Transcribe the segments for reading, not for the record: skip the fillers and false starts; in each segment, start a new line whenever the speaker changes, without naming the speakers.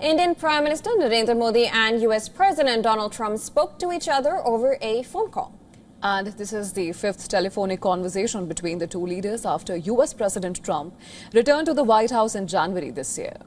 Indian Prime Minister Narendra Modi and U.S. President Donald Trump spoke to each other over a phone call.
And this is the fifth telephonic conversation between the two leaders after U.S. President Trump returned to the White House in January this year.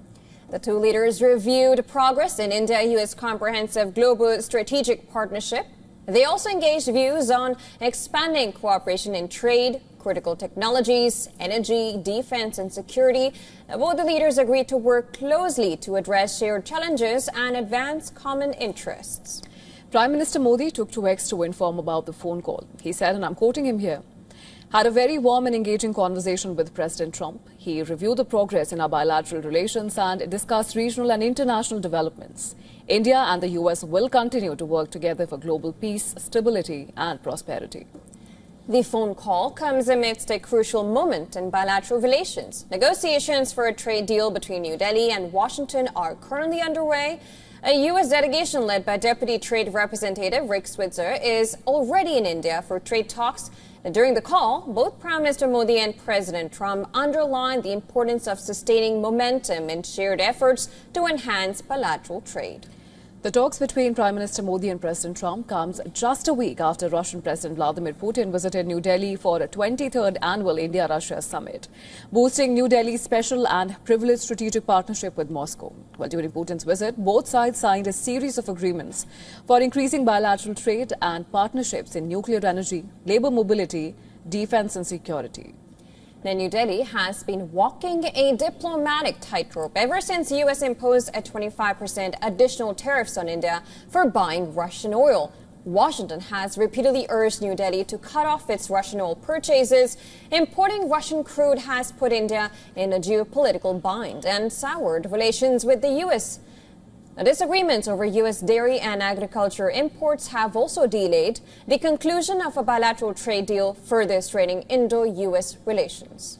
The two leaders reviewed progress in India-U.S. comprehensive global strategic partnership. They also engaged views on expanding cooperation in trade, critical technologies, energy, defense and security. Both the leaders agreed to work closely to address shared challenges and advance common interests.
Prime Minister Modi took to X to inform about the phone call. He said, and I'm quoting him here, "Had a very warm and engaging conversation with President Trump. He reviewed the progress in our bilateral relations and discussed regional and international developments. India and the U.S. will continue to work together for global peace, stability and prosperity."
The phone call comes amidst a crucial moment in bilateral relations. Negotiations for a trade deal between New Delhi and Washington are currently underway. A U.S. delegation led by Deputy Trade Representative Rick Switzer is already in India for trade talks. During the call, both Prime Minister Modi and President Trump underlined the importance of sustaining momentum in shared efforts to enhance bilateral trade.
The talks between Prime Minister Modi and President Trump comes just a week after Russian President Vladimir Putin visited New Delhi for a 23rd annual India-Russia summit, boosting New Delhi's special and privileged strategic partnership with Moscow. Well, during Putin's visit, both sides signed a series of agreements for increasing bilateral trade and partnerships in nuclear energy, labor mobility, defense and security.
Now, New Delhi has been walking a diplomatic tightrope ever since the U.S. imposed a 25% additional tariffs on India for buying Russian oil. Washington has repeatedly urged New Delhi to cut off its Russian oil purchases. Importing Russian crude has put India in a geopolitical bind and soured relations with the U.S. Disagreements over U.S. dairy and agriculture imports have also delayed the conclusion of a bilateral trade deal, further straining Indo-U.S. relations.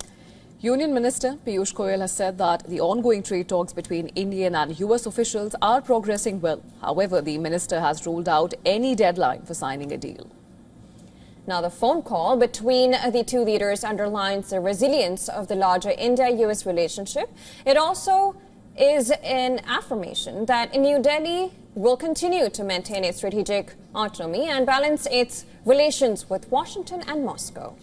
Union Minister Piyush Goyal has said that the ongoing trade talks between Indian and U.S. officials are progressing well. However, the minister has ruled out any deadline for signing a deal.
Now, the phone call between the two leaders underlines the resilience of the larger India-U.S. relationship. It also is an affirmation that New Delhi will continue to maintain its strategic autonomy and balance its relations with Washington and Moscow.